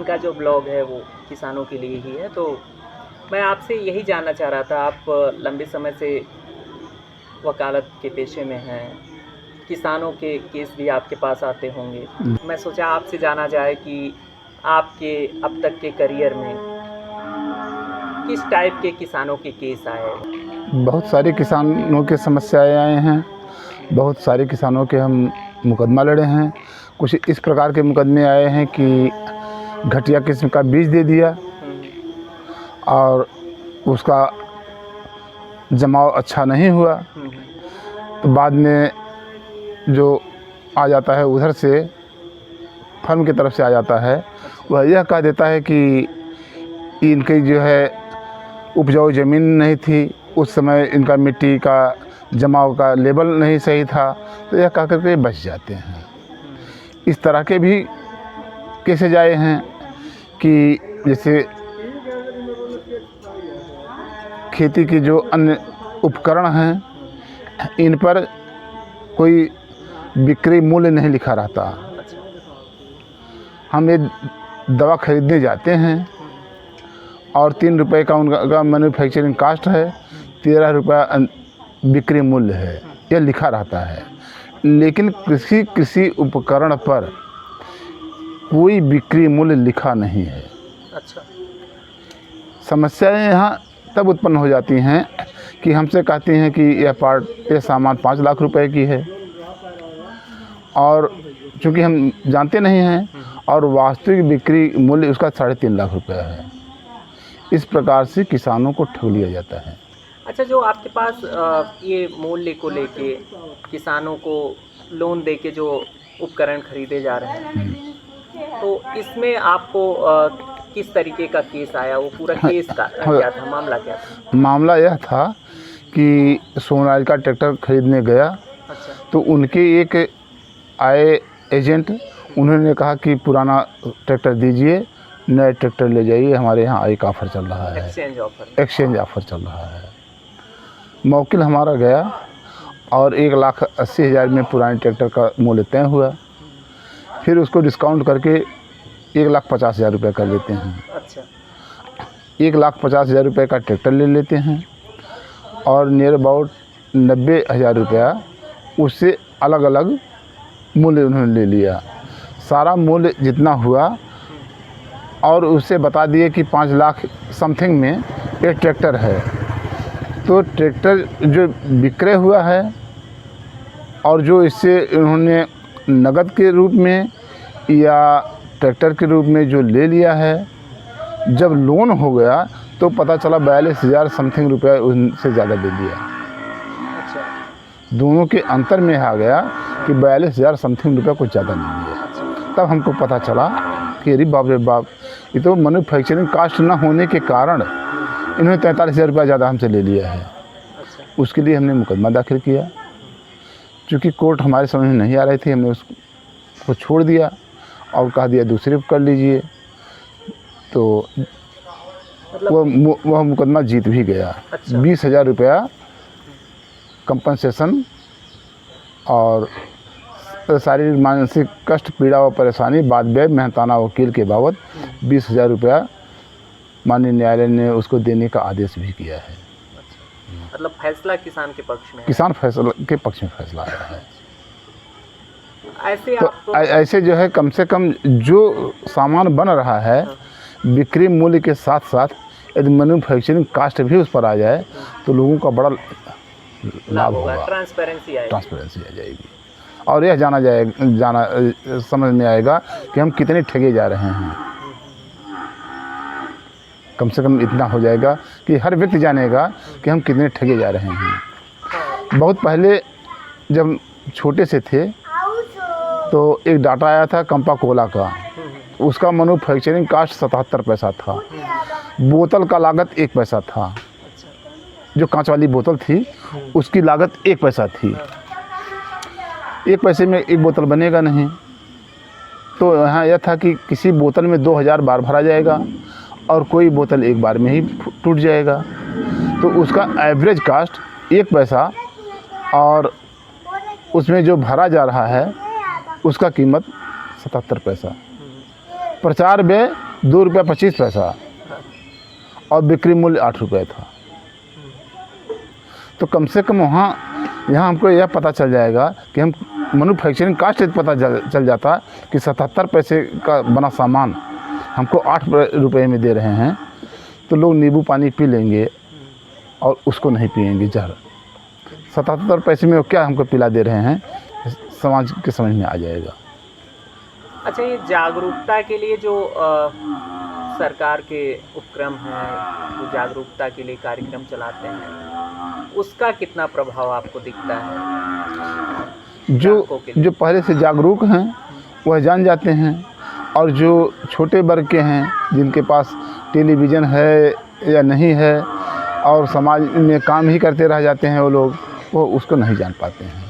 इनका जो ब्लॉग है वो किसानों के लिए ही है। तो मैं आपसे यही जानना चाह रहा था, आप लंबे समय से वकालत के पेशे में हैं, किसानों के केस भी आपके पास आते होंगे। मैं सोचा आपसे जाना जाए कि आपके अब तक के करियर में किस टाइप के किसानों के केस आए? बहुत सारे किसानों की समस्याएं आए हैं, बहुत सारे किसानों के हम मुकदमा लड़े हैं। कुछ इस प्रकार के मुकदमे आए हैं कि घटिया किस्म का बीज दे दिया और उसका जमाव अच्छा नहीं हुआ, तो बाद में जो आ जाता है उधर से फर्म की तरफ से आ जाता है, वह यह कह देता है कि इनकी जो है उपजाऊ ज़मीन नहीं थी, उस समय इनका मिट्टी का जमाव का लेवल नहीं सही था, तो यह कह करके बच जाते हैं। इस तरह के भी केसेज आए हैं कि जैसे खेती के जो अन्य उपकरण हैं, इन पर कोई बिक्री मूल्य नहीं लिखा रहता। हम ये दवा खरीदने जाते हैं और 3 रुपये का उनका मैन्युफैक्चरिंग कास्ट है, 13 रुपये बिक्री मूल्य है, यह लिखा रहता है। लेकिन कृषि उपकरण पर कोई बिक्री मूल्य लिखा नहीं है। अच्छा। समस्याएं यहाँ तब उत्पन्न हो जाती हैं कि हमसे कहती हैं कि यह सामान 5 लाख रुपए की है, और चूँकि हम जानते नहीं हैं और वास्तविक बिक्री मूल्य उसका 3.5 लाख रुपए है। इस प्रकार से किसानों को ठग लिया जाता है। अच्छा, जो आपके पास ये मूल्य को लेके किसानों को लोन देके जो उपकरण खरीदे जा रहे हैं, तो इसमें आपको किस तरीके का केस आया? वो पूरा केस का क्या था, मामला क्या था? मामला यह था कि सोनालिका ट्रैक्टर खरीदने गया। अच्छा। तो उनके एक आए एजेंट, उन्होंने कहा कि पुराना ट्रैक्टर दीजिए, नए ट्रैक्टर ले जाइए, हमारे यहाँ एक ऑफ़र चल रहा है, एक्सचेंज ऑफ़र चल रहा है। मौकिल हमारा गया और 1,80,000 में पुराने ट्रैक्टर का मूल्य तय हुआ। फिर उसको डिस्काउंट करके 1,50,000 रुपये कर लेते हैं। अच्छा। 1,50,000 रुपये का ट्रैक्टर ले लेते हैं और नियर अबाउट 90,000 रुपया उससे अलग अलग मूल्य उन्होंने ले लिया। सारा मूल्य जितना हुआ और उससे बता दिए कि 5 लाख समथिंग में एक ट्रैक्टर है। तो ट्रैक्टर जो विक्रय हुआ है और जो इससे उन्होंने नगद के रूप में या ट्रैक्टर के रूप में जो ले लिया है, जब लोन हो गया तो पता चला 42,000 समथिंग रुपया उनसे ज़्यादा ले लिया। अच्छा। दोनों के अंतर में आ गया कि 42,000 समथिंग रुपया कुछ ज़्यादा नहीं लिया। तब हमको पता चला कि अरे बाप रे बाप, ये तो मैन्युफैक्चरिंग कास्ट ना होने के कारण इन्होंने 43,000 रुपया ज़्यादा हमसे ले लिया है। अच्छा। उसके लिए हमने मुकदमा दाखिल किया। चूँकि कोर्ट हमारे समझ में नहीं आ रही थी, हमने उसको छोड़ दिया और कहा दिया दूसरे को कर लीजिए। तो वह मुकदमा जीत भी गया। अच्छा। 20,000 रुपया कंपनसेशन और शारीरिक मानसिक कष्ट, पीड़ा व परेशानी बाद व्यय मेहनताना वकील के बाबत 20,000 रुपया माननीय न्यायालय ने उसको देने का आदेश भी किया है। मतलब फैसला किसान के पक्ष में है। किसान फैसला के पक्ष में फैसला आया है। ऐसे तो ऐसे जो है कम से कम जो सामान बन रहा है, बिक्री मूल्य के साथ साथ यदि मैन्युफैक्चरिंग कास्ट भी उस पर आ जाए तो लोगों का बड़ा लाभ होगा, ट्रांसपेरेंसी आ जाएगी और यह समझ में आएगा कि हम कितने ठगे जा रहे हैं। कम से कम इतना हो जाएगा कि हर व्यक्ति जानेगा कि हम कितने ठगे जा रहे हैं। बहुत पहले जब छोटे से थे तो एक डाटा आया था कंपा कोला का, उसका मैन्युफैक्चरिंग कास्ट 77 पैसा था, बोतल का लागत 1 पैसा था। जो कांच वाली बोतल थी उसकी लागत 1 पैसा थी। 1 पैसे में एक बोतल बनेगा नहीं। तो यहाँ यह था कि किसी बोतल में 2000 बार भरा जाएगा और कोई बोतल एक बार में ही टूट जाएगा। तो उसका एवरेज कास्ट 1 पैसा और उसमें जो भरा जा रहा है उसका कीमत 77 पैसा। प्रचार व्यय ₹2.25 और बिक्री मूल्य ₹8 था। तो कम से कम वहाँ यहाँ हमको यह पता चल जाएगा कि हम मैन्युफैक्चरिंग कास्ट पता चल जाता कि 77 पैसे का बना सामान हमको ₹8 में दे रहे हैं, तो लोग नींबू पानी पी लेंगे और उसको नहीं पिएंगे जहर। 77 पैसे में वो क्या हमको पिला दे रहे हैं, समाज के समझ में आ जाएगा। अच्छा, ये जागरूकता के लिए जो सरकार के उपक्रम हैं, जो जागरूकता के लिए कार्यक्रम चलाते हैं, उसका कितना प्रभाव आपको दिखता है? जो पहले से जागरूक हैं वह जान जाते हैं, और जो छोटे वर्ग के हैं जिनके पास टेलीविज़न है या नहीं है और समाज में काम ही करते रह जाते हैं, वो लोग वो उसको नहीं जान पाते हैं।